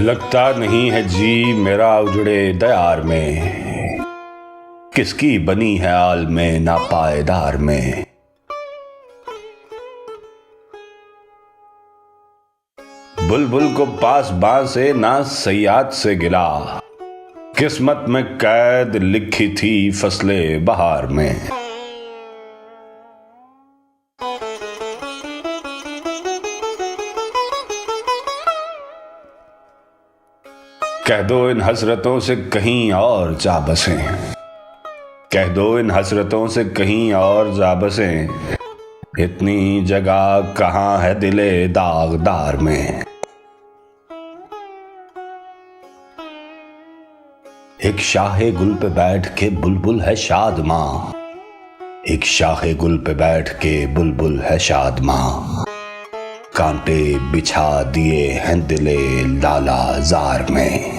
लगता नहीं है जी मेरा उजड़े दयार में, किसकी बनी है आल में ना पायदार में। बुलबुल को पास बांसे ना सयाद से गिला, किस्मत में कैद लिखी थी फसले बहार में। कह दो इन हसरतों से कहीं और जा बसें, कह दो इन हसरतों से कहीं और जा बसें, इतनी जगह कहाँ है दिले दागदार में। एक शाहे गुल पे बैठ के बुलबुल है शादमां, एक शाहे गुल पे बैठ के बुलबुल है शादमां, कांटे बिछा दिए हैं दिले लाला जार में।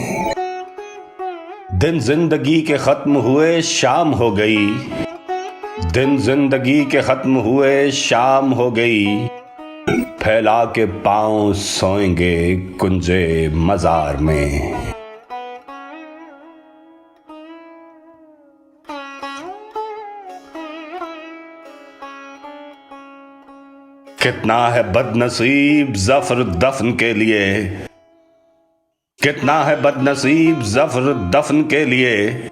दिन जिंदगी के खत्म हुए शाम हो गई, दिन जिंदगी के खत्म हुए शाम हो गई, फैला के पांव सोएंगे कुंजे मजार में। कितना है बदनसीब जफर दफन के लिए, कितना है बदनसीब जफर दफन के लिए,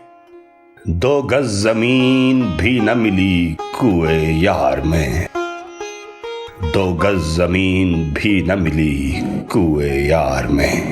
2 गज जमीन भी न मिली कुए यार में, 2 गज जमीन भी न मिली कुए यार में।